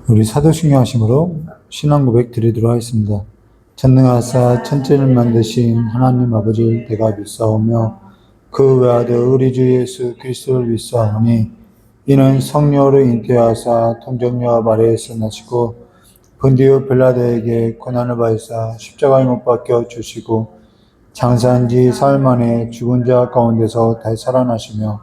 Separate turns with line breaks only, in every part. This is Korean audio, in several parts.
우리 사도신경 하심으로 신앙 고백 드리도록 하겠습니다. 전능하사 천지를 만드신 하나님 아버지를 내가 믿사오며 그 외아들 우리 주 예수 그리스도를 믿사오니 이는 성령으로 잉태하사 통정녀 마리아에서 나시고 본디오 빌라도에게 고난을 받으사 십자가에 못 박혀 주시고 장사한 지 사흘 만에 죽은 자 가운데서 다시 살아나시며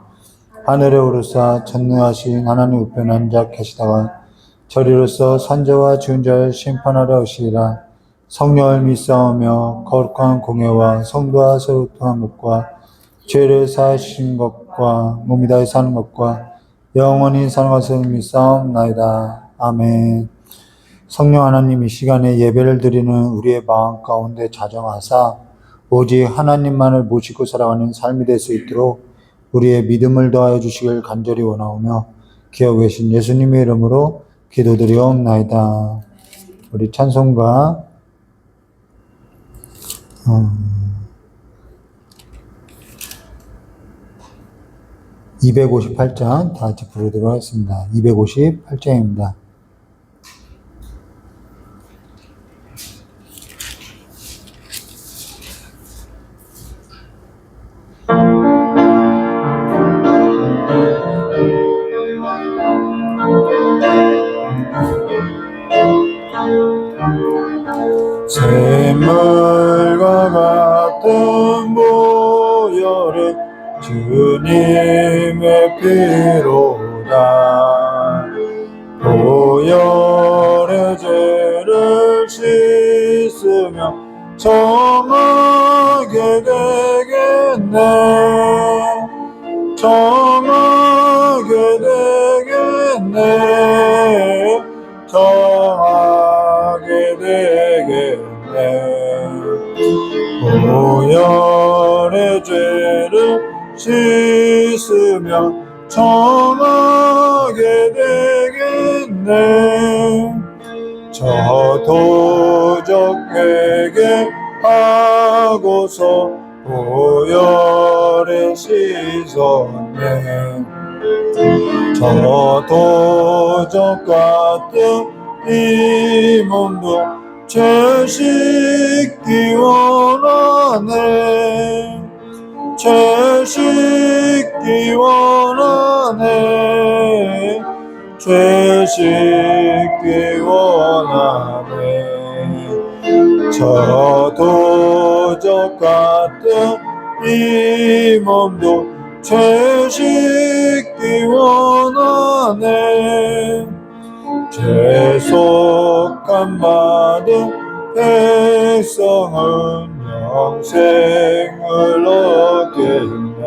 하늘에 오르사 전능하신 하나님 우편에 앉아 계시다가 저리로서 산자와 죽은 자를 심판하러 오시리라. 성령을 믿사오며 거룩한 공예와 성도와 서로 통한 것과 죄를 사하신 것과 몸이 다해 사는 것과 영원히 사는 것을 믿사옵나이다. 아멘. 성령 하나님, 이 시간에 예배를 드리는 우리의 마음 가운데 자정하사 오직 하나님만을 모시고 살아가는 삶이 될 수 있도록 우리의 믿음을 더하여 주시길 간절히 원하오며 기억 계신 예수님의 이름으로 기도드리옵나이다. 우리 찬송가 258장 다 같이 부르도록 하겠습니다. 258장입니다. 샘물과 같은 보혈은 주님의 피로다. 보혈의 죄를 씻으며 정하게 되겠네. 정하게 되겠네. 정하게 되겠네. 보혈의 죄를 씻으며 정하게 되겠네. 저 도적 회개하고서 보혈에 씻었네. 저 도적 같은 이 몸도 죄 씻기 원하네. 죄 씻기 원하네. 죄 씻기 원하네. 저 도적 같은 이 몸도 죄 씻기 원하네. 죄속함 받은 백성은 영생을 얻겠네.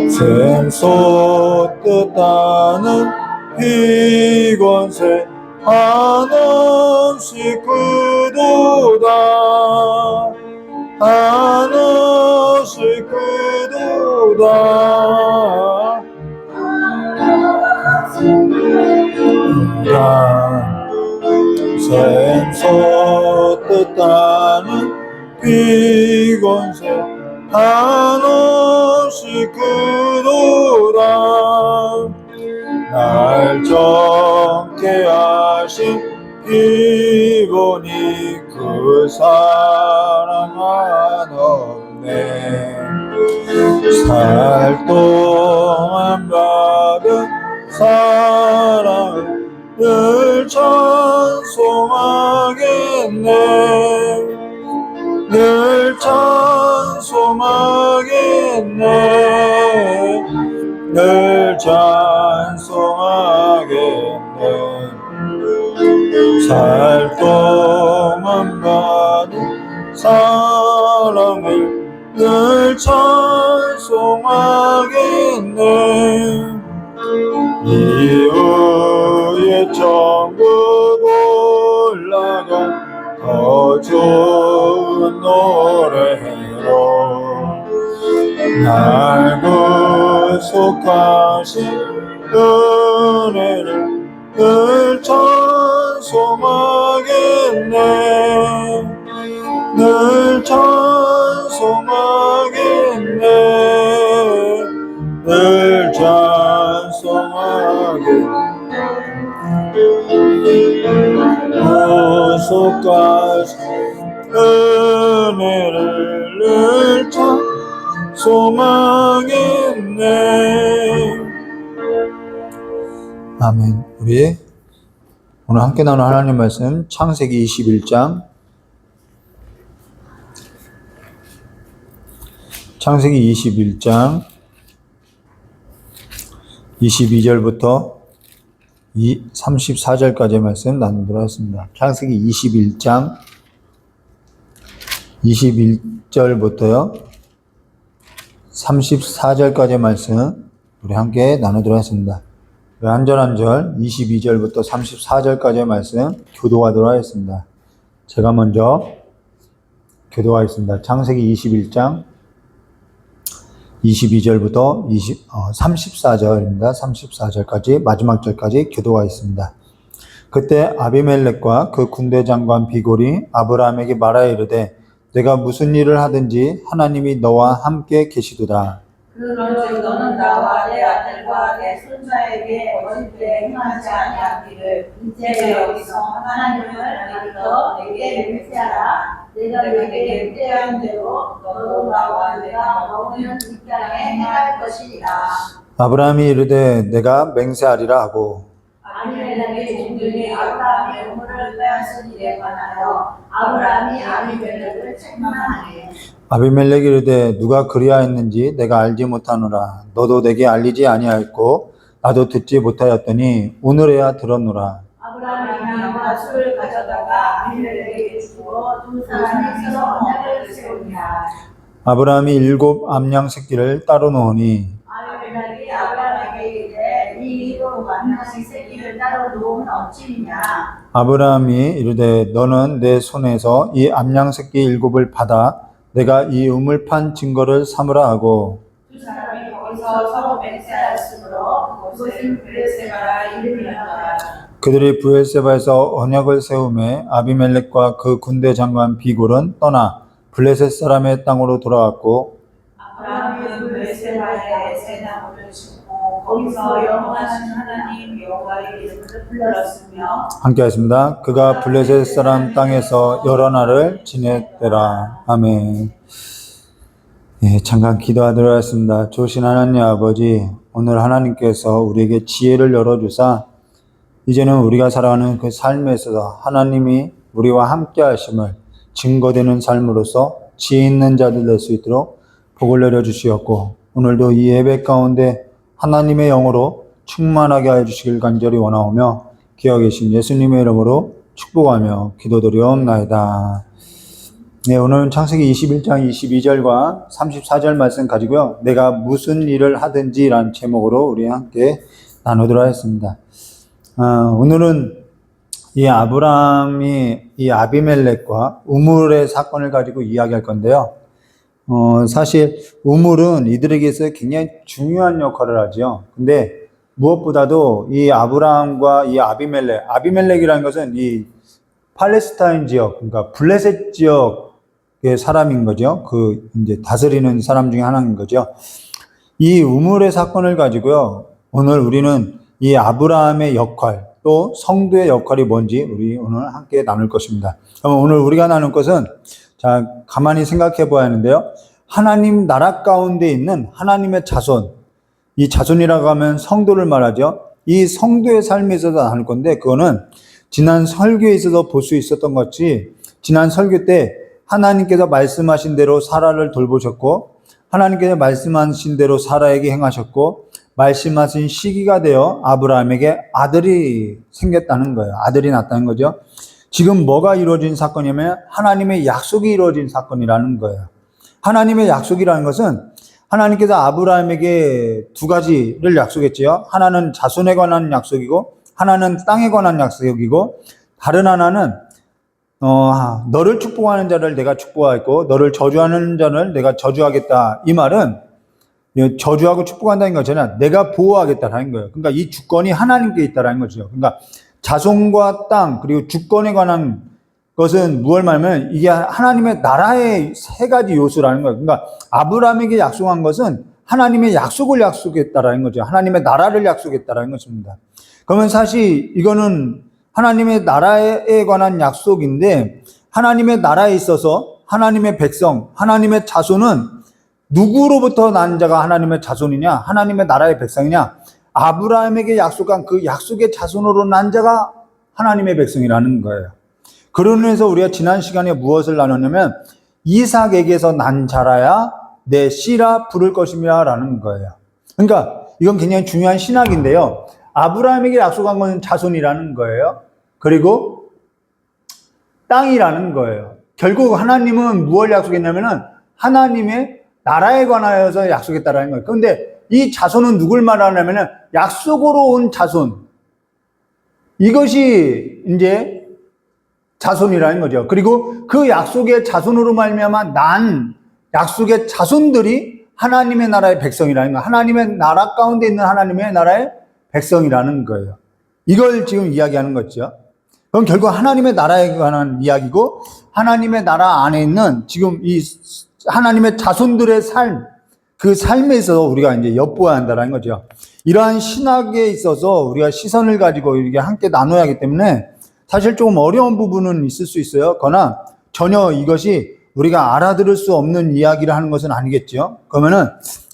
샘솟듯 하는 피권세 한없이 크도다. 한없이 크도다. 샘솟듯 하는 피권세 한없이 크도다. 날 정케 하신 기본이 그 사랑 한없네. 살 동안 받은 사랑을 늘 찬송하겠네. 늘 찬송하겠네. 늘 찬송하겠네. 살 동안 받은 사랑을 늘 찬송하겠네. 이후에 천국 올라가 더 좋은 노래로 날 구속하신 은혜를 늘 찬송하겠네. 늘 찬송하겠네. 늘 찬송하겠네. 구속까지 은혜를 늘 찬송하겠네. 아멘. 우리 오늘 함께 나눈 하나님 말씀 창세기 21장 창세기 21장 22절부터 34절까지의 말씀 나누도록 하겠습니다. 창세기 21장 21절부터요 34절까지의 말씀 우리 함께 나누도록 하겠습니다. 한 절 한 절 22절부터 34절까지의 말씀 교도하도록 하겠습니다. 제가 먼저 교도하겠습니다. 창세기 21장 22절부터 34절입니다. 34절까지 마지막 절까지 교도하겠습니다. 그때 아비멜렉과 그 군대 장관 비골이 아브라함에게 말하여 이르되 내가 무슨 일을 하든지 하나님이 너와 함께 계시도다.
그런즉 너는 나와 내 아들과 내 손자에게 어짓게 행하지 아니하기를 이제 여기서 하나님을 믿어 내게 맹세하라. 내가 내게 맹세한 대로 너도 나와 내가 머무는 이 땅에 행할 것이니라.
아브라함이 이르되 내가 맹세하리라 하고
아비멜렉의 종들이 아브라함의 우물을 빼앗은 일에 관하여 아브라함이 아비멜렉을 책망하니
아비멜렉이 이르되 누가 그리하였는지 내가 알지 못하노라. 너도 내게 알리지 아니하였고 나도 듣지 못하였더니 오늘에야 들었노라.
아브라함이 양과 소를 가져다가 아비멜렉에게 주고 두 사람이 서로 언약을 세우니라.
아브라함이 7 암양 새끼를 따로 놓으니
아비멜렉이 아브라함에게 이르되 이 7 암양의 새끼를 따로 놓으면 어찌냐.
아브라함이 이르되 너는 내 손에서 이 암양 새끼 7을 받아 내가 이 우물판 증거를 삼으라 하고
두 사람이 거기서 서로 맹세하였으므로 그곳은 브엘세바라 이름이었더라.
그들이 브엘세바에서 언약을 세우매 아비멜렉과 그 군대 장관 비골은 떠나 블레셋 사람의 땅으로 돌아왔고
아브라함이 브엘세바에 새 나무를 심고 거기서 영원하신 하나님 여호와의 이름을 불렀으며
함께 하겠습니다. 그가 블레셋 사람 땅에서 여러 날을 지냈더라. 아멘. 예, 잠깐 기도하도록 하겠습니다. 좋으신 하나님 아버지, 오늘 하나님께서 우리에게 지혜를 열어주사 이제는 우리가 살아가는 그 삶에 있어서 하나님이 우리와 함께 하심을 증거되는 삶으로서 지혜 있는 자들 될 수 있도록 복을 내려주시었고 오늘도 이 예배 가운데 하나님의 영으로 충만하게 해주시길 간절히 원하오며 기어 계신 예수님의 이름으로 축복하며 기도드리옵나이다. 네, 오늘은 창세기 21장 22절과 34절 말씀 가지고요. 내가 무슨 일을 하든지 라는 제목으로 우리 함께 나누도록 하겠습니다. 오늘은 이 아브라함이 이 아비멜렉과 우물의 사건을 가지고 이야기할 건데요. 사실 우물은 이들에게 있어 굉장히 중요한 역할을 하죠. 근데 무엇보다도 이 아브라함과 이 아비멜렉이라는 것은 이 팔레스타인 지역, 그러니까 블레셋 지역의 사람인 거죠. 그 이제 다스리는 사람 중에 하나인 거죠. 이 우물의 사건을 가지고요. 오늘 우리는 이 아브라함의 역할, 또 성도의 역할이 뭔지 우리 오늘 함께 나눌 것입니다. 그럼 오늘 우리가 나눌 것은 자, 가만히 생각해 봐야 하는데요. 하나님 나라 가운데 있는 하나님의 자손, 이 자손이라고 하면 성도를 말하죠. 이 성도의 삶에 있어서 나눌 건데 그거는 지난 설교에 있어서 볼 수 있었던 것이 지난 설교 때 하나님께서 말씀하신 대로 사라를 돌보셨고 하나님께서 말씀하신 대로 사라에게 행하셨고 말씀하신 시기가 되어 아브라함에게 아들이 생겼다는 거예요. 아들이 났다는 거죠. 지금 뭐가 이루어진 사건이냐면 하나님의 약속이 이루어진 사건이라는 거예요. 하나님의 약속이라는 것은 하나님께서 아브라함에게 두 가지를 약속했지요. 하나는 자손에 관한 약속이고 하나는 땅에 관한 약속이고 다른 하나는 너를 축복하는 자를 내가 축복하겠고 너를 저주하는 자를 내가 저주하겠다. 이 말은 저주하고 축복한다는 거잖아. 내가 보호하겠다라는 거예요. 그러니까 이 주권이 하나님께 있다라는 거죠. 그러니까 자손과 땅 그리고 주권에 관한 것은 무엇을 말하면 이게 하나님의 나라의 세 가지 요소라는 거예요. 그러니까 아브라함에게 약속한 것은 하나님의 약속을 약속했다라는 거죠. 하나님의 나라를 약속했다라는 것입니다. 그러면 사실 이거는 하나님의 나라에 관한 약속인데 하나님의 나라에 있어서 하나님의 백성, 하나님의 자손은 누구로부터 난 자가 하나님의 자손이냐? 하나님의 나라의 백성이냐? 아브라함에게 약속한 그 약속의 자손으로 난 자가 하나님의 백성이라는 거예요. 그런 의미에서 우리가 지난 시간에 무엇을 나눴냐면 이삭에게서 난 자라야 내 씨라 부를 것이며 라는 거예요. 그러니까 이건 굉장히 중요한 신학인데요. 아브라함에게 약속한 것은 자손이라는 거예요. 그리고 땅이라는 거예요. 결국 하나님은 무엇을 약속했냐면은 하나님의 나라에 관하여서 약속했다라는 거예요. 그런데 이 자손은 누굴 말하냐면은 약속으로 온 자손. 이것이 이제 자손이라는 거죠. 그리고 그 약속의 자손으로 말미암아 난 약속의 자손들이 하나님의 나라의 백성이라는 거예요. 하나님의 나라 가운데 있는 하나님의 나라의 백성이라는 거예요. 이걸 지금 이야기하는 거죠. 그럼 결국 하나님의 나라에 관한 이야기고 하나님의 나라 안에 있는 지금 이 하나님의 자손들의 삶, 그 삶에 있어서 우리가 이제 엿보아야 한다는 거죠. 이러한 신학에 있어서 우리가 시선을 가지고 이렇게 함께 나눠야 하기 때문에 사실 조금 어려운 부분은 있을 수 있어요. 그러나 전혀 이것이 우리가 알아들을 수 없는 이야기를 하는 것은 아니겠죠. 그러면은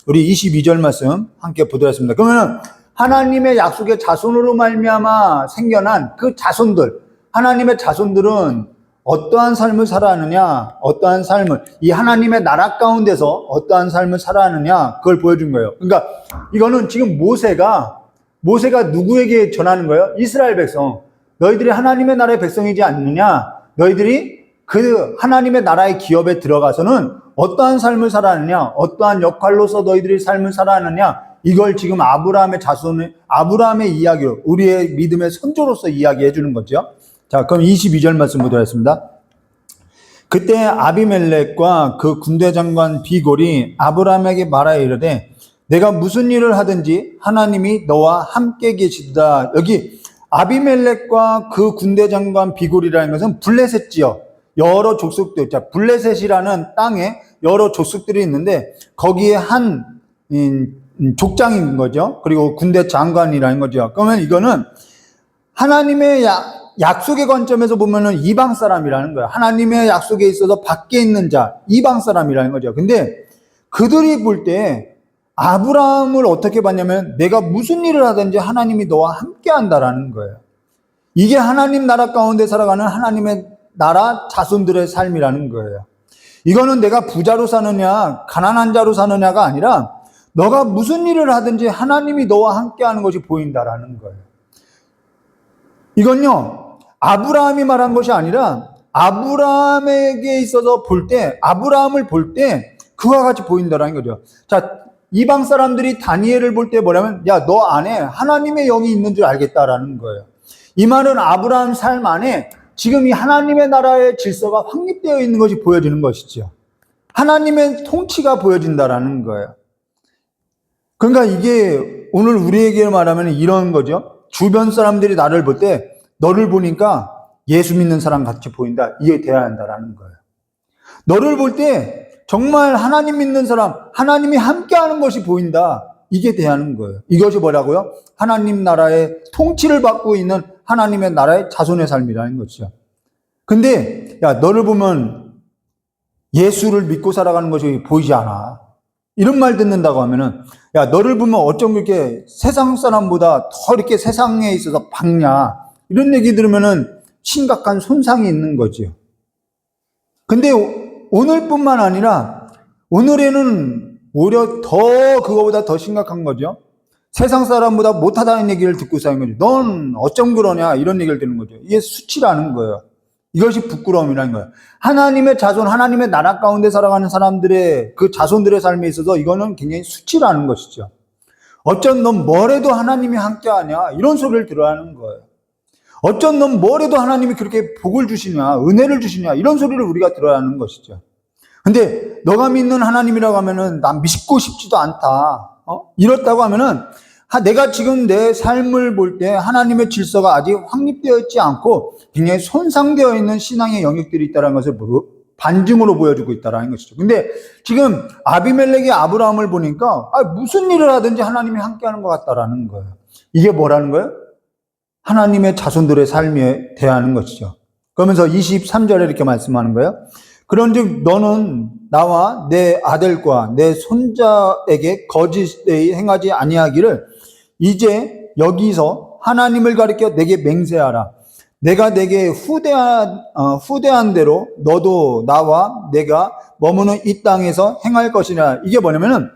우리 22절 말씀 함께 보도록 하겠습니다. 그러면은 하나님의 약속의 자손으로 말미암아 생겨난 그 자손들, 하나님의 자손들은 어떠한 삶을 살아가느냐, 어떠한 삶을, 이 하나님의 나라 가운데서 어떠한 삶을 살아가느냐, 그걸 보여준 거예요. 그러니까 이거는 지금 모세가 누구에게 전하는 거예요? 이스라엘 백성. 너희들이 하나님의 나라의 백성이지 않느냐? 너희들이 그 하나님의 나라의 기업에 들어가서는 어떠한 삶을 살아가느냐? 어떠한 역할로서 너희들이 삶을 살아가느냐? 이걸 지금 아브라함의 자손의, 아브라함의 이야기로, 우리의 믿음의 선조로서 이야기해 주는 거죠. 자, 그럼 22절 말씀 보도록 하겠습니다. 그때 아비멜렉과 그 군대 장관 비골이 아브라함에게 말하여 이르되 내가 무슨 일을 하든지 하나님이 너와 함께 계시다. 여기 아비멜렉과 그 군대 장관 비골이라는 것은 블레셋 지역, 여러 족속들, 자, 블레셋이라는 땅에 여러 족속들이 있는데 거기에 한 족장인 거죠. 그리고 군대 장관이라는 거죠. 그러면 이거는 하나님의 약속의 관점에서 보면은 이방 사람이라는 거예요. 하나님의 약속에 있어서 밖에 있는 자, 이방 사람이라는 거죠. 근데 그들이 볼 때 아브라함을 어떻게 봤냐면 내가 무슨 일을 하든지 하나님이 너와 함께 한다라는 거예요. 이게 하나님 나라 가운데 살아가는 하나님의 나라 자손들의 삶이라는 거예요. 이거는 내가 부자로 사느냐, 가난한 자로 사느냐가 아니라 너가 무슨 일을 하든지 하나님이 너와 함께 하는 것이 보인다라는 거예요. 이건요, 아브라함이 말한 것이 아니라 아브라함에게 있어서 볼 때, 아브라함을 볼 때 그와 같이 보인다라는 거죠. 자, 이방 사람들이 다니엘을 볼 때 뭐냐면, 야, 너 안에 하나님의 영이 있는 줄 알겠다라는 거예요. 이 말은 아브라함 삶 안에 지금 이 하나님의 나라의 질서가 확립되어 있는 것이 보여지는 것이죠. 하나님의 통치가 보여진다라는 거예요. 그러니까 이게 오늘 우리에게 말하면 이런 거죠. 주변 사람들이 나를 볼 때 너를 보니까 예수 믿는 사람 같이 보인다. 이게 돼야 한다라는 거예요. 너를 볼 때 정말 하나님 믿는 사람, 하나님이 함께하는 것이 보인다. 이게 돼야 하는 거예요. 이것이 뭐라고요? 하나님 나라의 통치를 받고 있는 하나님의 나라의 자손의 삶이라는 것이죠. 근데 야, 너를 보면 예수를 믿고 살아가는 것이 보이지 않아. 이런 말 듣는다고 하면은, 야, 너를 보면 어쩜 그렇게 세상 사람보다 더 이렇게 세상에 있어서 박냐. 이런 얘기 들으면은 심각한 손상이 있는 거죠. 근데 오늘뿐만 아니라 오늘에는 오히려 더 그거보다 더 심각한 거죠. 세상 사람보다 못하다는 얘기를 듣고 사는 거죠. 넌 어쩜 그러냐 이런 얘기를 듣는 거죠. 이게 수치라는 거예요. 이것이 부끄러움이라는 거예요. 하나님의 자손, 하나님의 나라 가운데 살아가는 사람들의 그 자손들의 삶에 있어서 이거는 굉장히 수치라는 것이죠. 어쩜 넌 뭐래도 하나님이 함께하냐 이런 소리를 들어야 하는 거예요. 어쩜 넌 뭐래도 하나님이 그렇게 복을 주시냐 은혜를 주시냐 이런 소리를 우리가 들어야 하는 것이죠. 근데 너가 믿는 하나님이라고 하면은 난 믿고 싶지도 않다. 이렇다고 하면은 내가 지금 내 삶을 볼 때 하나님의 질서가 아직 확립되어 있지 않고 굉장히 손상되어 있는 신앙의 영역들이 있다는 것을 반증으로 보여주고 있다는 것이죠. 근데 지금 아비멜렉이 아브라함을 보니까 무슨 일을 하든지 하나님이 함께하는 것 같다라는 거예요. 이게 뭐라는 거예요? 하나님의 자손들의 삶에 대하는 것이죠. 그러면서 23절에 이렇게 말씀하는 거예요. 그런즉 너는 나와 내 아들과 내 손자에게 거짓되이 행하지 아니하기를 이제 여기서 하나님을 가리켜 내게 맹세하라. 내가 내게 후대한 대로 너도 나와 내가 머무는 이 땅에서 행할 것이라. 이게 뭐냐면은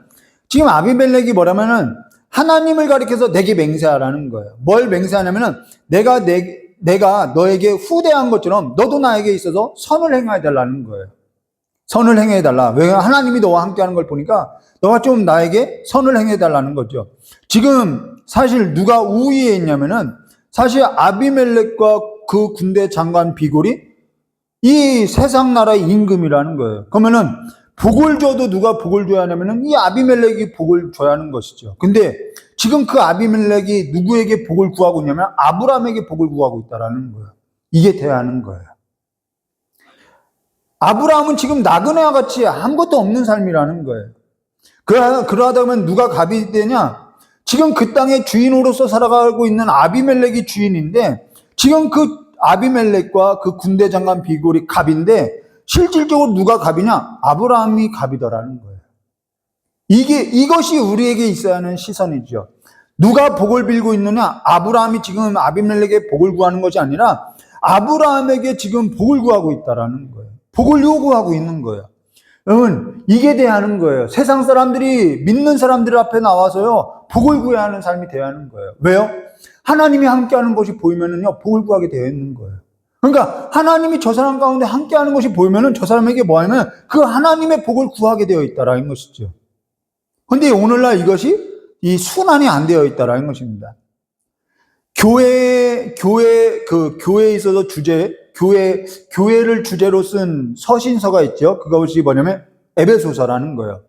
지금 아비멜렉이 뭐냐면은 하나님을 가리켜서 내게 맹세하라는 거예요. 뭘 맹세하냐면은 내가 너에게 후대한 것처럼 너도 나에게 있어서 선을 행해야 달라는 거예요. 선을 행해야 달라. 왜? 하나님이 너와 함께 하는 걸 보니까 너가 좀 나에게 선을 행해 달라는 거죠. 지금 사실 누가 우위에 있냐면은 사실 아비멜렉과 그 군대 장관 비골이 이 세상 나라의 임금이라는 거예요. 그러면은 복을 줘도 누가 복을 줘야 하냐면은 이 아비멜렉이 복을 줘야 하는 것이죠. 근데 지금 그 아비멜렉이 누구에게 복을 구하고 있냐면 아브라함에게 복을 구하고 있다라는 거예요. 이게 돼야 하는 거예요. 아브라함은 지금 나그네와 같이 아무것도 없는 삶이라는 거예요. 그러하다 보면 누가 갑이 되냐? 지금 그 땅의 주인으로서 살아가고 있는 아비멜렉이 주인인데 지금 그 아비멜렉과 그 군대 장관 비골이 갑인데 실질적으로 누가 갑이냐? 아브라함이 갑이더라는 거예요. 이것이 우리에게 있어야 하는 시선이죠. 누가 복을 빌고 있느냐? 아브라함이 지금 아비멜렉의 복을 구하는 것이 아니라 아브라함에게 지금 복을 구하고 있다라는 거예요. 복을 요구하고 있는 거예요. 여러분, 이게 돼야 하는 거예요. 세상 사람들이 믿는 사람들 앞에 나와서요, 복을 구해야 하는 삶이 돼야 하는 거예요. 왜요? 하나님이 함께하는 것이 보이면은요, 복을 구하게 되어 있는 거예요. 그러니까 하나님이 저 사람 가운데 함께하는 것이 보이면은 저 사람에게 뭐 하냐면 그 하나님의 복을 구하게 되어 있다라는 것이죠. 근데 오늘날 이것이 이 순환이 안 되어 있다라는 것입니다. 교회에 있어서 교회를 주제로 쓴 서신서가 있죠. 그것이 뭐냐면 에베소서라는 거예요.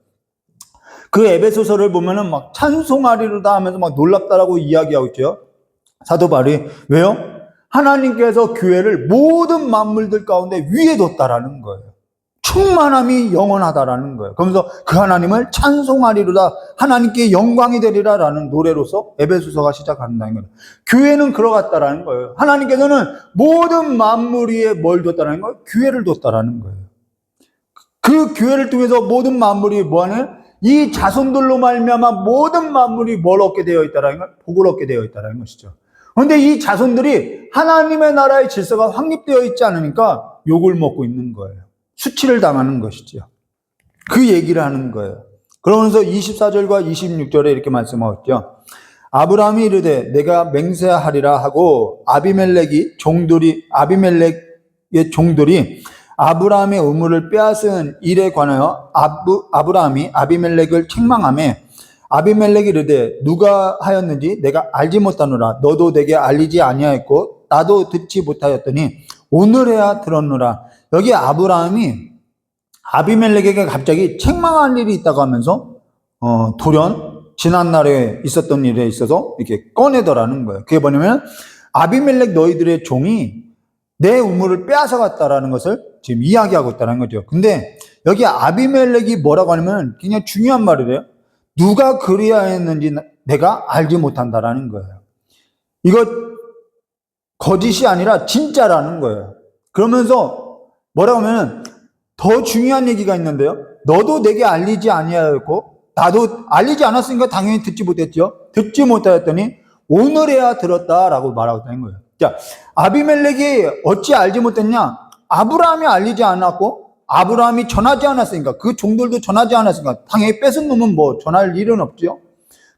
그 에베소서를 보면은 막 찬송하리로다 하면서 막 놀랍다라고 이야기하고 있죠. 사도 바울이 왜요? 하나님께서 교회를 모든 만물들 가운데 위에 뒀다라는 거예요. 충만함이 영원하다라는 거예요. 그러면서 그 하나님을 찬송하리로다, 하나님께 영광이 되리라라는 노래로서 에베소서가 시작한다는 거예요. 교회는 그러갔다라는 거예요. 하나님께서는 모든 만물 위에 뭘 뒀다라는 거예요? 교회를 뒀다라는 거예요. 그 교회를 통해서 모든 만물이 뭐하는? 이 자손들로 말미암아 모든 만물이 뭘 얻게 되어 있다라는 걸? 복을 얻게 되어 있다라는 것이죠. 그런데 이 자손들이 하나님의 나라의 질서가 확립되어 있지 않으니까 욕을 먹고 있는 거예요. 수치를 당하는 것이죠. 그 얘기를 하는 거예요. 그러면서 24절과 26절에 이렇게 말씀하셨죠. 아브라함이 이르되 내가 맹세하리라 하고 아비멜렉의 종들이 아브라함의 의무를 빼앗은 일에 관하여 아브라함이 아비멜렉을 책망하며 아비멜렉이 이르되 누가 하였는지 내가 알지 못하노라. 너도 내게 알리지 아니하였고 나도 듣지 못하였더니 오늘에야 들었노라. 여기 아브라함이 아비멜렉에게 갑자기 책망할 일이 있다고 하면서 돌연 지난날에 있었던 일에 있어서 이렇게 꺼내더라는 거예요. 그게 뭐냐면 아비멜렉 너희들의 종이 내 우물을 빼앗아갔다라는 것을 지금 이야기하고 있다는 거죠. 근데 여기 아비멜렉이 뭐라고 하냐면 굉장히 중요한 말이래요. 누가 그리하였는지 내가 알지 못한다라는 거예요. 이거 거짓이 아니라 진짜라는 거예요. 그러면서 뭐라고 하면 더 중요한 얘기가 있는데요. 너도 내게 알리지 아니하였고 나도 알리지 않았으니까 당연히 듣지 못했죠. 듣지 못하였더니 오늘에야 들었다라고 말하고 있다는 거예요. 자, 아비멜렉이 어찌 알지 못했냐? 아브라함이 알리지 않았고 아브라함이 전하지 않았으니까 그 종들도 전하지 않았으니까 당연히 뺏은 놈은 뭐 전할 일은 없죠.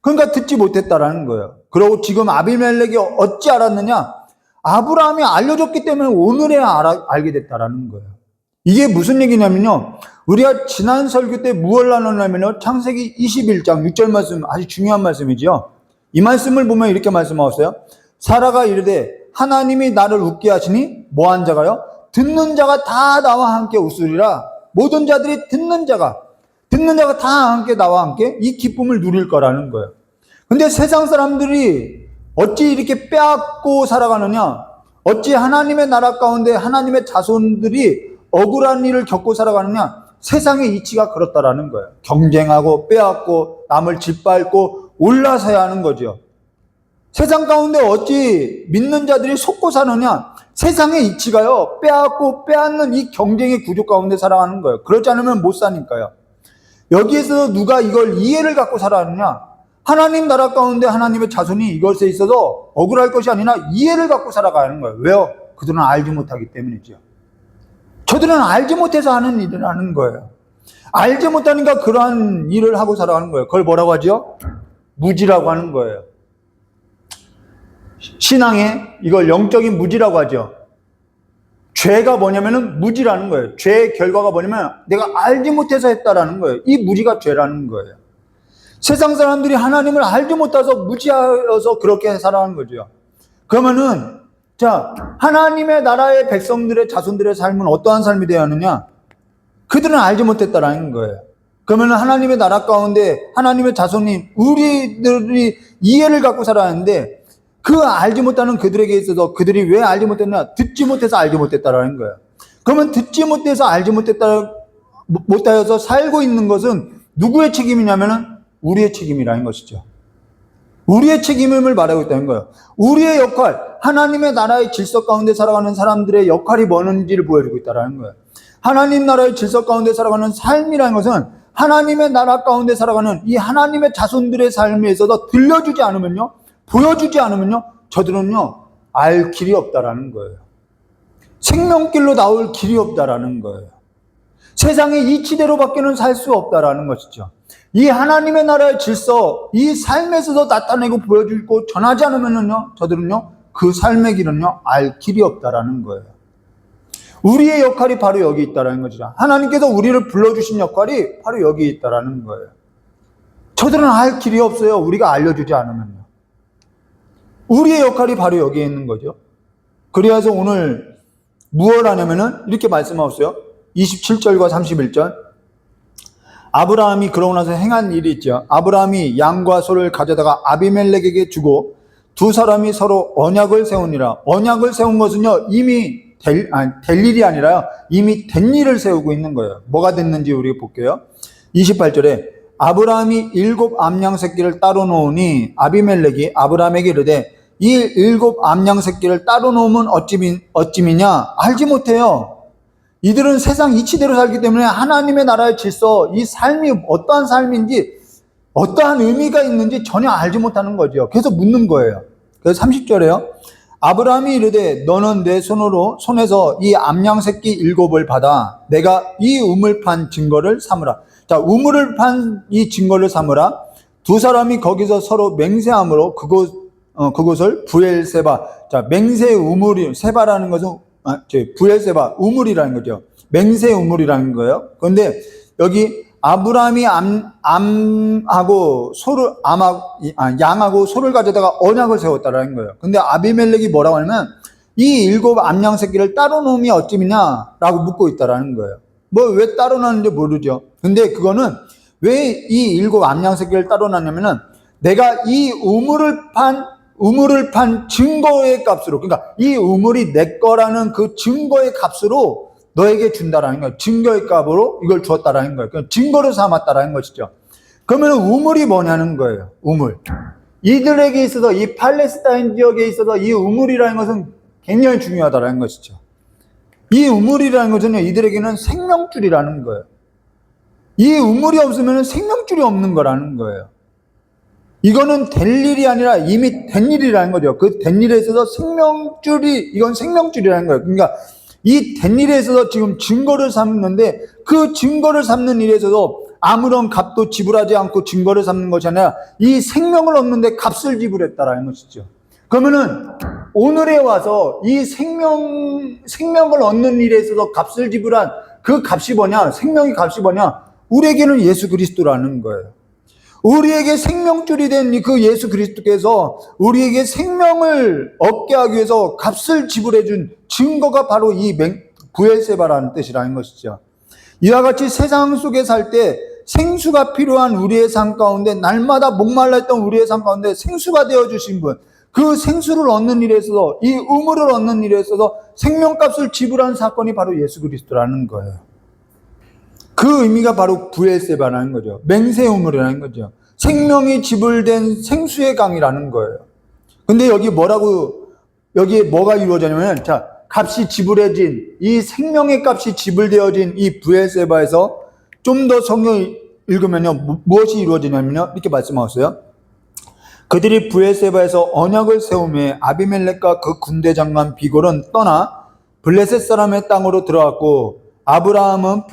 그러니까 듣지 못했다라는 거예요. 그리고 지금 아비멜렉이 어찌 알았느냐? 아브라함이 알려줬기 때문에 오늘에야 알게 됐다라는 거예요. 이게 무슨 얘기냐면요. 우리가 지난 설교 때 무엇을 나눴냐면요. 창세기 21장 6절 말씀, 아주 중요한 말씀이죠. 이 말씀을 보면 이렇게 말씀하셨어요. 사라가 이르되 하나님이 나를 웃게 하시니 뭐한 자가요? 듣는 자가 다 나와 함께 웃으리라. 모든 자들이 듣는 자가 다 함께 나와 함께 이 기쁨을 누릴 거라는 거예요. 근데 세상 사람들이 어찌 이렇게 빼앗고 살아가느냐? 어찌 하나님의 나라 가운데 하나님의 자손들이 억울한 일을 겪고 살아가느냐? 세상의 이치가 그렇다라는 거예요. 경쟁하고 빼앗고 남을 짓밟고 올라서야 하는 거죠. 세상 가운데 어찌 믿는 자들이 속고 사느냐? 세상의 이치가요, 빼앗고 빼앗는 이 경쟁의 구조 가운데 살아가는 거예요. 그렇지 않으면 못 사니까요. 여기에서 누가 이걸 이해를 갖고 살아가느냐? 하나님 나라 가운데 하나님의 자손이 이것에 있어서 억울할 것이 아니라 이해를 갖고 살아가는 거예요. 왜요? 그들은 알지 못하기 때문이죠. 저들은 알지 못해서 하는 일을 하는 거예요. 알지 못하니까 그러한 일을 하고 살아가는 거예요. 그걸 뭐라고 하죠? 무지라고 하는 거예요. 신앙에 이걸 영적인 무지라고 하죠. 죄가 뭐냐면은 무지라는 거예요. 죄의 결과가 뭐냐면 내가 알지 못해서 했다라는 거예요. 이 무지가 죄라는 거예요. 세상 사람들이 하나님을 알지 못해서 무지하여서 그렇게 살아가는 거죠. 그러면은 자, 하나님의 나라의 백성들의 자손들의 삶은 어떠한 삶이 되어야 하느냐? 그들은 알지 못했다라는 거예요. 그러면 하나님의 나라 가운데 하나님의 자손이 우리들이 이해를 갖고 살아가는데 그 알지 못하는 그들에게 있어서 그들이 왜 알지 못했냐? 듣지 못해서 알지 못했다라는 거예요. 그러면 듣지 못해서 알지 못하여서 살고 있는 것은 누구의 책임이냐면은 우리의 책임이라는 것이죠. 우리의 책임임을 말하고 있다는 거예요. 우리의 역할, 하나님의 나라의 질서 가운데 살아가는 사람들의 역할이 뭐는지를 보여주고 있다는 거예요. 하나님 나라의 질서 가운데 살아가는 삶이라는 것은 하나님의 나라 가운데 살아가는 이 하나님의 자손들의 삶에 있어서 들려주지 않으면요, 보여주지 않으면요, 저들은요, 알 길이 없다라는 거예요. 생명길로 나올 길이 없다라는 거예요. 세상의 이치대로밖에는 살 수 없다라는 것이죠. 이 하나님의 나라의 질서, 이 삶에서도 나타내고 보여주고 전하지 않으면요, 저들은요, 그 삶의 길은요, 알 길이 없다라는 거예요. 우리의 역할이 바로 여기 있다라는 거죠. 하나님께서 우리를 불러주신 역할이 바로 여기 있다라는 거예요. 저들은 알 길이 없어요. 우리가 알려주지 않으면요. 우리의 역할이 바로 여기에 있는 거죠. 그래서 오늘 무엇 하냐면은 이렇게 말씀하셨어요. 27절과 31절. 아브라함이 그러고 나서 행한 일이 있죠. 아브라함이 양과 소를 가져다가 아비멜렉에게 주고 두 사람이 서로 언약을 세우니라. 언약을 세운 것은요, 이미 될 일이 아니라요, 이미 된 일을 세우고 있는 거예요. 뭐가 됐는지 우리 볼게요. 28절에 아브라함이 7 암양 새끼를 따로 놓으니 아비멜렉이 아브라함에게 이르되 이 7 암양 새끼를 따로 놓으면 어찌미냐? 알지 못해요. 이들은 세상 이치대로 살기 때문에 하나님의 나라의 질서, 이 삶이 어떠한 삶인지, 어떠한 의미가 있는지 전혀 알지 못하는 거죠. 그래서 묻는 거예요. 그래서 30절에요. 아브라함이 이르되 너는 내 손에서 이 암양 새끼 7을 받아 내가 이 우물 판 증거를 삼으라. 자, 우물을 판 이 증거를 삼으라. 두 사람이 거기서 서로 맹세함으로 그곳을 부엘세바. 자, 맹세 우물이, 세바라는 것은 부엘세바 우물이라는 거죠. 맹세 우물이라는 거예요. 그런데 여기 아브라함이 양하고 소를 가져다가 언약을 세웠다라는 거예요. 근데 아비멜렉이 뭐라고 하냐면 이 7 암양 새끼를 따로 놓으면 어찌미냐라고 묻고 있다라는 거예요. 뭐 왜 따로 놨는지 모르죠. 근데 그거는 왜 이 7 암양 새끼를 따로 놨냐면은 내가 이 우물을 판 증거의 값으로, 그러니까 이 우물이 내 거라는 그 증거의 값으로 너에게 준다라는 거예요. 증거의 값으로 이걸 주었다라는 거예요. 그러니까 증거를 삼았다라는 것이죠. 그러면 우물이 뭐냐는 거예요. 우물. 이들에게 있어서, 이 팔레스타인 지역에 있어서 이 우물이라는 것은 굉장히 중요하다라는 것이죠. 이 우물이라는 것은 이들에게는 생명줄이라는 거예요. 이 우물이 없으면 생명줄이 없는 거라는 거예요. 이거는 될 일이 아니라 이미 된 일이라는 거죠. 그 된 일에 있어서 이건 생명줄이라는 거예요. 그러니까 이 된 일에 있어서 지금 증거를 삼는데 그 증거를 삼는 일에 있어서 아무런 값도 지불하지 않고 증거를 삼는 것이 아니라 이 생명을 얻는데 값을 지불했다라는 것이죠. 그러면은 오늘에 와서 이 생명을 얻는 일에 있어서 값을 지불한 그 값이 뭐냐? 생명의 값이 뭐냐? 우리에게는 예수 그리스도라는 거예요. 우리에게 생명줄이 된 그 예수 그리스도께서 우리에게 생명을 얻게 하기 위해서 값을 지불해 준 증거가 바로 이 부엘세바라는 뜻이라는 것이죠. 이와 같이 세상 속에 살 때 생수가 필요한 우리의 삶 가운데, 날마다 목말랐던 우리의 삶 가운데 생수가 되어주신 분, 그 생수를 얻는 일에 있어서, 이 우물을 얻는 일에 있어서 생명값을 지불한 사건이 바로 예수 그리스도라는 거예요. 그 의미가 바로 부엘세바라는 거죠. 맹세 우물이라는 거죠. 생명이 지불된 생수의 강이라는 거예요. 근데 여기에 뭐가 이루어지냐면, 자, 값이 지불해진, 이 생명의 값이 지불되어진 이 부엘세바에서 좀 더 성경 읽으면요, 무엇이 이루어지냐면요, 이렇게 말씀하셨어요. 그들이 부엘세바에서 언약을 세우며 아비멜렉과 그 군대 장관 비골은 떠나 블레셋 사람의 땅으로 들어갔고, 아브라함은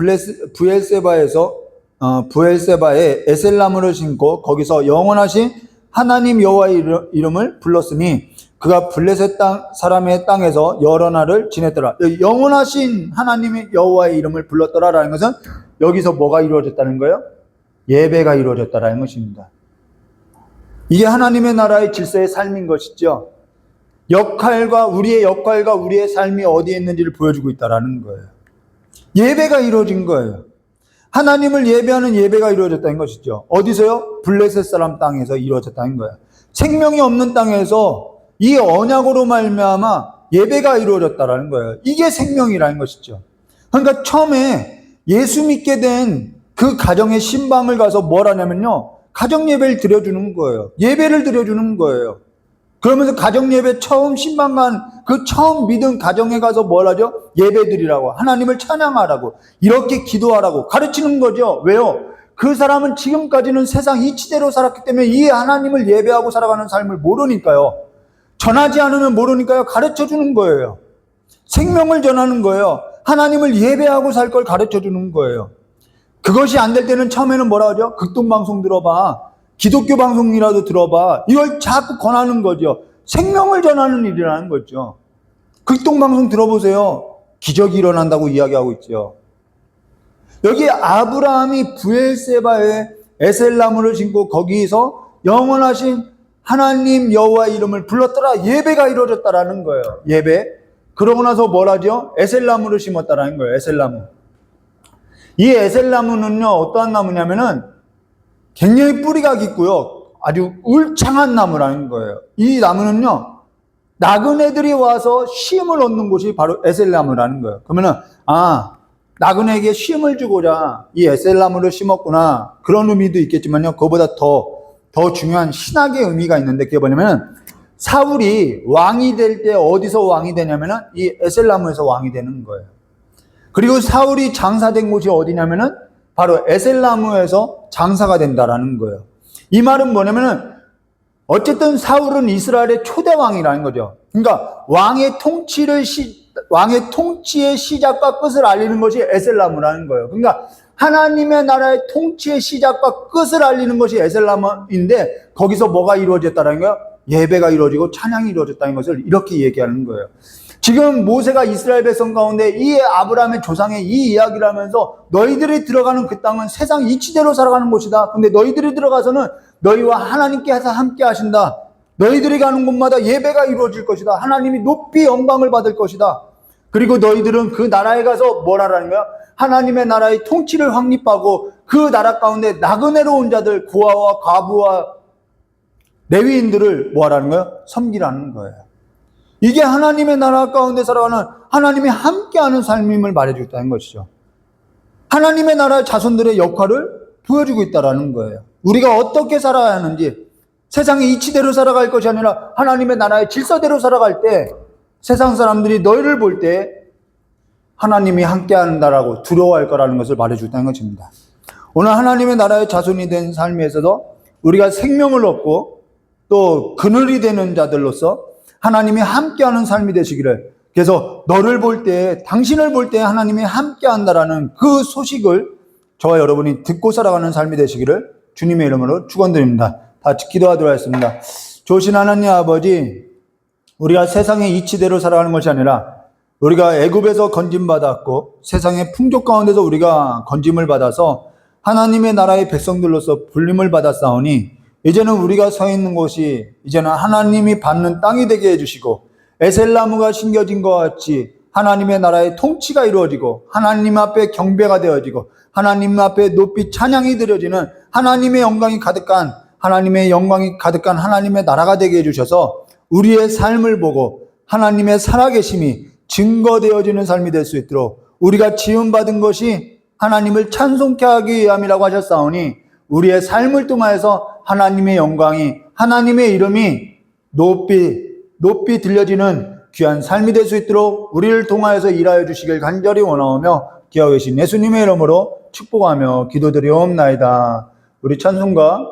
부엘세바에 에셀나무를 심고 거기서 영원하신 하나님 여호와의 이름을 불렀으니 그가 블레셋 땅 사람의 땅에서 여러 날을 지냈더라. 영원하신 하나님의 여호와의 이름을 불렀더라라는 것은 여기서 뭐가 이루어졌다는 거예요? 예배가 이루어졌다라는 것입니다. 이게 하나님의 나라의 질서의 삶인 것이죠. 우리의 역할과 우리의 삶이 어디에 있는지를 보여주고 있다라는 거예요. 예배가 이루어진 거예요. 하나님을 예배하는 예배가 이루어졌다는 것이죠. 어디서요? 블레셋 사람 땅에서 이루어졌다는 거예요. 생명이 없는 땅에서 이 언약으로 말미암아 예배가 이루어졌다라는 거예요. 이게 생명이라는 것이죠. 그러니까 처음에 예수 믿게 된 그 가정의 신방을 가서 뭘 하냐면요, 가정 예배를 드려주는 거예요. 예배를 드려주는 거예요. 그러면서 가정 예배 처음 신방 간 그 처음 믿은 가정에 가서 뭘 하죠? 예배 드리라고, 하나님을 찬양하라고, 이렇게 기도하라고 가르치는 거죠. 왜요? 그 사람은 지금까지는 세상 이치대로 살았기 때문에 이 하나님을 예배하고 살아가는 삶을 모르니까요. 전하지 않으면 모르니까요. 가르쳐 주는 거예요. 생명을 전하는 거예요. 하나님을 예배하고 살 걸 가르쳐 주는 거예요. 그것이 안 될 때는 처음에는 뭐라 하죠? 극동방송 들어봐, 기독교 방송이라도 들어봐, 이걸 자꾸 권하는 거죠. 생명을 전하는 일이라는 거죠. 극동방송 들어보세요. 기적이 일어난다고 이야기하고 있죠. 여기 아브라함이 부엘세바에 에셀나무를 심고 거기서 영원하신 하나님 여호와의 이름을 불렀더라. 예배가 이루어졌다라는 거예요. 예배. 그러고 나서 뭘 하죠? 에셀나무를 심었다라는 거예요. 에셀나무. 이 에셀나무는요, 어떠한 나무냐면은 굉장히 뿌리가 깊고요, 아주 울창한 나무라는 거예요. 이 나무는요, 나그네들이 와서 쉼을 얻는 곳이 바로 에셀나무라는 거예요. 그러면은, 나그네에게 쉼을 주고자 이 에셀나무를 심었구나, 그런 의미도 있겠지만요, 그거보다 더 중요한 신학의 의미가 있는데, 그게 뭐냐면은, 사울이 왕이 될 때 어디서 왕이 되냐면은 이 에셀나무에서 왕이 되는 거예요. 그리고 사울이 장사된 곳이 어디냐면은 바로 에셀나무에서 장사가 된다라는 거예요. 이 말은 뭐냐면은 어쨌든 사울은 이스라엘의 초대 왕이라는 거죠. 그러니까 왕의 통치의 시작과 끝을 알리는 것이 에셀나무라는 거예요. 그러니까 하나님의 나라의 통치의 시작과 끝을 알리는 것이 에셀나무인데, 거기서 뭐가 이루어졌다는 거예요? 예배가 이루어지고 찬양이 이루어졌다는 것을 이렇게 얘기하는 거예요. 지금 모세가 이스라엘 백성 가운데 이 아브라함의 조상의 이 이야기를 하면서 너희들이 들어가는 그 땅은 세상 이치대로 살아가는 곳이다. 근데 너희들이 들어가서는 너희와 하나님께서 함께 하신다. 너희들이 가는 곳마다 예배가 이루어질 것이다. 하나님이 높이 영광을 받을 것이다. 그리고 너희들은 그 나라에 가서 뭘 하라는 거야? 하나님의 나라의 통치를 확립하고 그 나라 가운데 나그네로 온 자들, 고아와 과부와 레위인들을 뭐 하라는 거예요? 섬기라는 거예요. 이게 하나님의 나라 가운데 살아가는 하나님이 함께하는 삶임을 말해주겠다는 것이죠. 하나님의 나라의 자손들의 역할을 보여주고 있다는 거예요. 우리가 어떻게 살아야 하는지, 세상의 이치대로 살아갈 것이 아니라 하나님의 나라의 질서대로 살아갈 때 세상 사람들이 너희를 볼 때 하나님이 함께한다라고 두려워할 거라는 것을 말해주겠다는 것입니다. 오늘 하나님의 나라의 자손이 된 삶에서도 우리가 생명을 얻고 또 그늘이 되는 자들로서 하나님이 함께하는 삶이 되시기를, 그래서 너를 볼 때, 당신을 볼 때 하나님이 함께한다라는 그 소식을 저와 여러분이 듣고 살아가는 삶이 되시기를 주님의 이름으로 축원드립니다. 다 같이 기도하도록 하겠습니다. 좋으신 하나님 아버지, 우리가 세상의 이치대로 살아가는 것이 아니라 우리가 애굽에서 건짐받았고 세상의 풍족 가운데서 우리가 건짐을 받아서 하나님의 나라의 백성들로서 불림을 받았사오니, 이제는 우리가 서 있는 곳이 이제는 하나님이 받는 땅이 되게 해주시고 에셀나무가 심겨진 것 같이 하나님의 나라의 통치가 이루어지고 하나님 앞에 경배가 되어지고 하나님 앞에 높이 찬양이 드려지는 하나님의 영광이 가득한 하나님의 나라가 되게 해주셔서 우리의 삶을 보고 하나님의 살아계심이 증거되어지는 삶이 될 수 있도록 우리가 지음받은 것이 하나님을 찬송케 하기 위함이라고 하셨사오니 우리의 삶을 통하여서 하나님의 영광이 하나님의 이름이 높이 들려지는 귀한 삶이 될 수 있도록 우리를 통하여서 일하여 주시길 간절히 원하오며 기하고 계신 예수님의 이름으로 축복하며 기도드리옵나이다. 우리 찬송가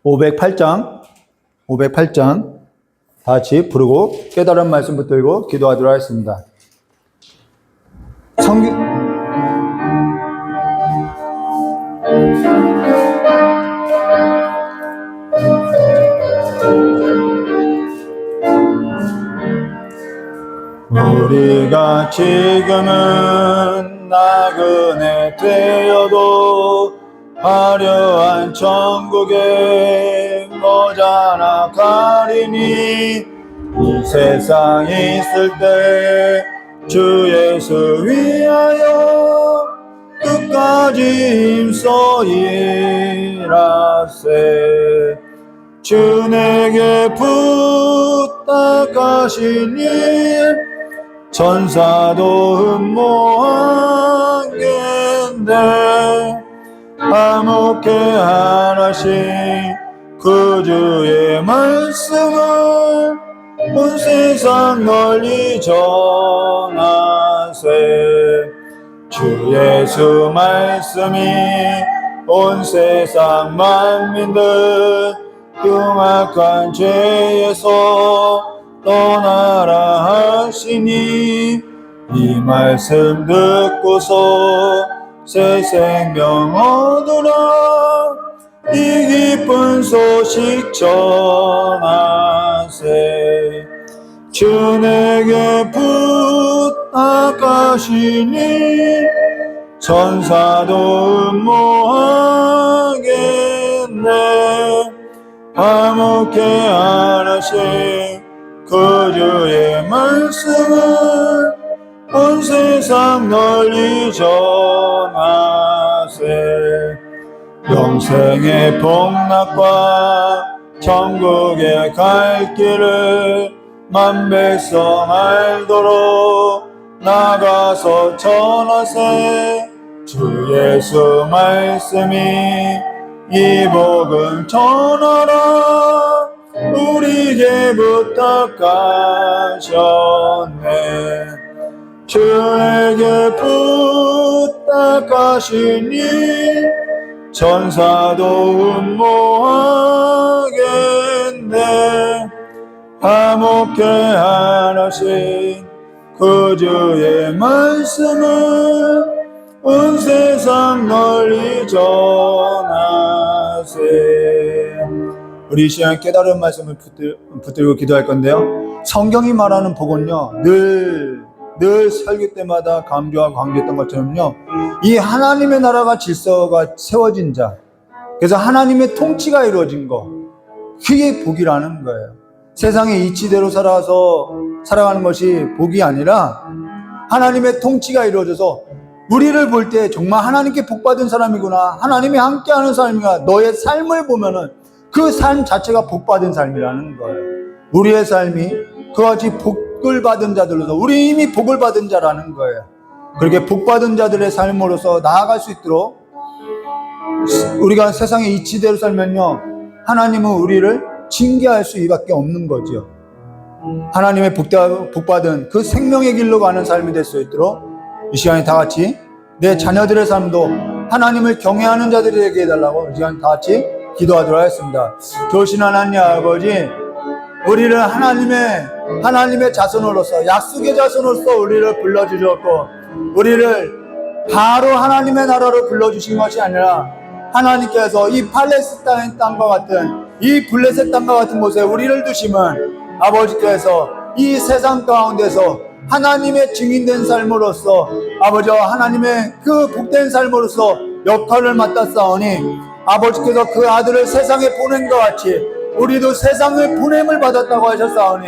508장 다 같이 부르고 깨달은 말씀 붙들고 기도하도록 하겠습니다. 우리가 지금은 나그네 되어도 화려한 천국에 머지않아 가리니 이 세상 있을 때 주 예수 위하여 끝까지 힘써 일하세. 주 내게 부탁하신 일 천사도 흠모하겠네. 화목해 하나씩 그 주의 말씀을 온 세상 널리 전하세. 주 예수 말씀이 온 세상 만민들 흉악한 죄에서 떠나라 하시니 이 말씀 듣고서 새 생명 얻으라. 이 기쁜 소식 전하세. 주 내게 부탁하시니 천사도 흠모하겠네. 화목해 하나씩 그 주의 말씀을 온 세상 널리 전하세. 영생의 복락과 천국에 갈 길을 만백성 알도록 나가서 전하세. 주 예수 말씀이 이 복음 전하라. 우리에게 부탁하셨네. 주에게 부탁하시니 천사도 흠모하겠네. 화목해 하나씩 그 주의 말씀을 온 세상 널리 전하세. 우리 이 시간 깨달은 말씀을 붙들고 기도할 건데요. 성경이 말하는 복은요, 늘 설교 때마다 강조하고 강조했던 것처럼요, 이 하나님의 나라가 질서가 세워진 자, 그래서 하나님의 통치가 이루어진 거, 그게 복이라는 거예요. 세상의 이치대로 살아가는 것이 복이 아니라 하나님의 통치가 이루어져서 우리를 볼 때 정말 하나님께 복받은 사람이구나, 하나님이 함께하는 사람이구나, 너의 삶을 보면은 그 삶 자체가 복받은 삶이라는 거예요. 우리의 삶이 그같이 복을 받은 자들로서 우리 이미 복을 받은 자라는 거예요. 그렇게 복받은 자들의 삶으로서 나아갈 수 있도록 우리가 세상의 이치대로 살면요, 하나님은 우리를 징계할 수밖에 없는 거죠. 하나님의 복받은 그 생명의 길로 가는 삶이 될 수 있도록 이 시간에 다 같이 내 자녀들의 삶도 하나님을 경외하는 자들이 되게 해달라고 이 시간 다 같이 기도하도록 하겠습니다. 좋으신 하나님 아버지, 우리를 하나님의 자손으로서, 약속의 자손으로서 우리를 불러주셨고, 우리를 바로 하나님의 나라로 불러주신 것이 아니라 하나님께서 이 팔레스타인 땅과 같은, 이 블레셋 땅과 같은 곳에 우리를 두시면 아버지께서 이 세상 가운데서 하나님의 증인된 삶으로서, 아버지와 하나님의 그 복된 삶으로서 역할을 맡았사오니, 아버지께서 그 아들을 세상에 보낸 것 같이 우리도 세상의 보냄을 받았다고 하셨사오니,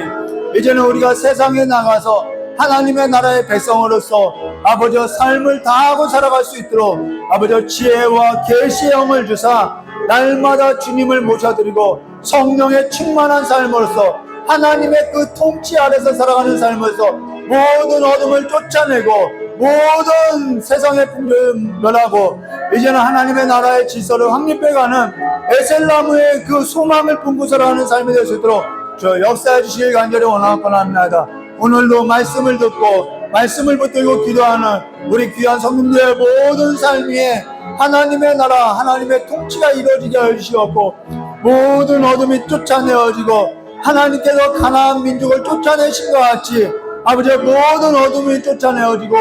이제는 우리가 세상에 나가서 하나님의 나라의 백성으로서 아버지 삶을 다하고 살아갈 수 있도록 아버지 지혜와 계시의 영을 주사 날마다 주님을 모셔드리고 성령의 충만한 삶으로서 하나님의 그 통치 아래서 살아가는 삶으로서 모든 어둠을 쫓아내고 모든 세상의 풍조를 멸하고 이제는 하나님의 나라의 질서를 확립해가는 에셀나무의 그 소망을 품고 살아가는 삶이 될 수 있도록 저 역사해 주시길 간절히 원합니다. 오늘도 말씀을 듣고 말씀을 붙들고 기도하는 우리 귀한 성도님들의 모든 삶 위에 하나님의 나라 하나님의 통치가 이루어지게 해주시옵고 모든 어둠이 쫓아내어지고 하나님께서 가나안 민족을 쫓아내신 것 같이 아버지의 모든 어둠이 쫓아내어지고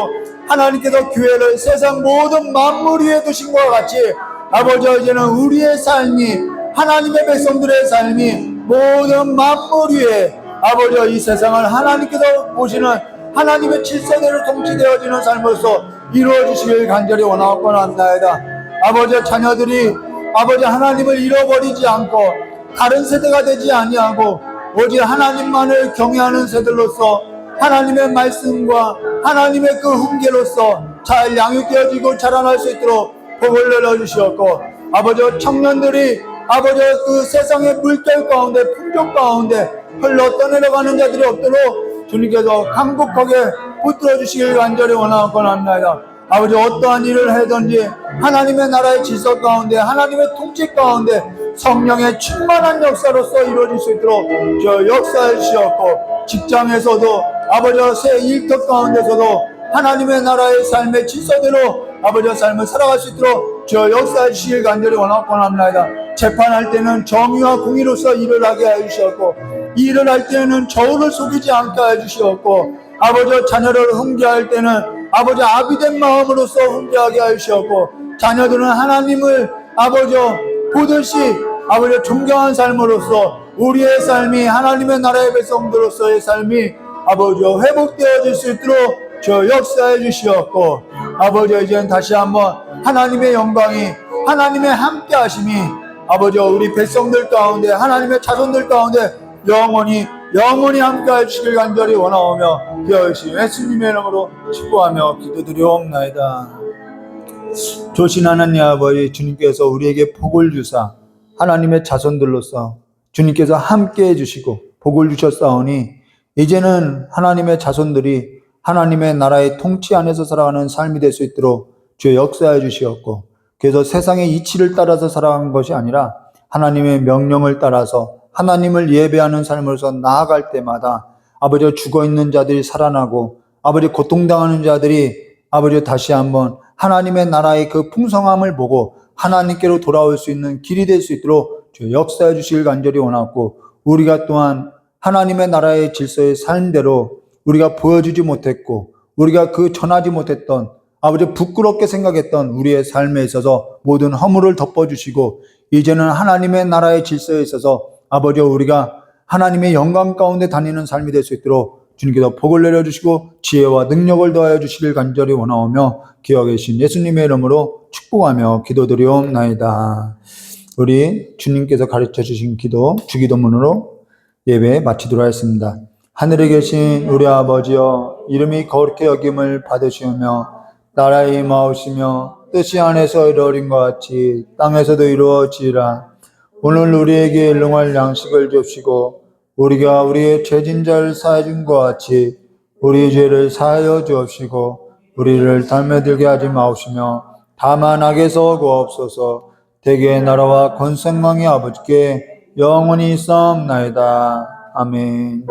하나님께서 교회를 세상 모든 만물 위에 두신 것과 같이 아버지 이제는 우리의 삶이 하나님의 백성들의 삶이 모든 만물 위에 아버지 이 세상을 하나님께서 보시는 하나님의 질서대로 통치되어지는 삶으로서 이루어지시길 간절히 원하옵나이다. 아버지 자녀들이 아버지 하나님을 잃어버리지 않고 다른 세대가 되지 아니하고 오직 하나님만을 경외하는 세대로서 하나님의 말씀과 하나님의 그 훈계로서 잘 양육되어지고 자라날 수 있도록 복을 내려주시옵고 아버지 청년들이 아버지 그 세상의 물결 가운데 풍족 가운데 흘러 떠내려가는 자들이 없도록 주님께서 강곡하게 붙들어 주시길 간절히 원하옵나이다. 아버지 어떠한 일을 하든지 하나님의 나라의 질서 가운데 하나님의 통치 가운데 성령의 충만한 역사로서 이루어질 수 있도록 저 역사해 주시옵고 직장에서도 아버지 새 일터 가운데서도 하나님의 나라의 삶의 질서대로 아버지의 삶을 살아갈 수 있도록 저 역사해 주시길 간절히 원합니다. 재판할 때는 정의와 공의로서 일을 하게 해주시옵고 일을 할 때는 저울을 속이지 않게 해주시옵고 아버지 자녀를 훈계할 때는 아버지 아비된 마음으로서 훈계하게 해주시옵고 자녀들은 하나님을 아버지 보듯이 아버지 존경한 삶으로서 우리의 삶이 하나님의 나라의 백성들로서의 삶이 아버지 회복되어질 수 있도록 저 역사해 주시옵고 아버지 이제는 다시 한번 하나님의 영광이 하나님의 함께 하심이 아버지 우리 백성들 가운데 하나님의 자손들 가운데 영원히 함께 해주시길 간절히 원하오며 기어이신 예수님의 이름으로 축복하며 기도드리옵나이다. 조신 하나님 아버지 주님께서 우리에게 복을 주사 하나님의 자손들로서 주님께서 함께 해주시고 복을 주셨사오니 이제는 하나님의 자손들이 하나님의 나라의 통치 안에서 살아가는 삶이 될 수 있도록 주의 역사해 주시옵고 그래서 세상의 이치를 따라서 살아가는 것이 아니라 하나님의 명령을 따라서 하나님을 예배하는 삶으로서 나아갈 때마다 아버지 죽어있는 자들이 살아나고 아버지 고통당하는 자들이 아버지 다시 한번 하나님의 나라의 그 풍성함을 보고 하나님께로 돌아올 수 있는 길이 될 수 있도록 주의 역사해 주시길 간절히 원하고 우리가 또한 하나님의 나라의 질서의 삶대로 우리가 보여주지 못했고 우리가 그 전하지 못했던 아버지 부끄럽게 생각했던 우리의 삶에 있어서 모든 허물을 덮어주시고 이제는 하나님의 나라의 질서에 있어서 아버지 우리가 하나님의 영광 가운데 다니는 삶이 될 수 있도록 주님께서 복을 내려주시고 지혜와 능력을 더하여 주시길 간절히 원하오며 기어 계신 예수님의 이름으로 축복하며 기도드리옵나이다. 우리 주님께서 가르쳐 주신 기도 주기도문으로 예배 마치도록 하겠습니다. 하늘에 계신 우리 아버지여 이름이 거룩히 여김을 받으시오며 나라의 임하오시며 뜻이 하늘에서 이루어진 것 같이 땅에서도 이루어지리라. 오늘 우리에게 일용할 양식을 주옵시고 우리가 우리의 죄진자를 사하여 준 것 같이 우리의 죄를 사하여 주옵시고 우리를 담에 들게 하지 마옵시며 다만 악에서 구하옵소서. 대개의 나라와 권성왕의 아버지께 영원히 있사옵나이다. 아멘.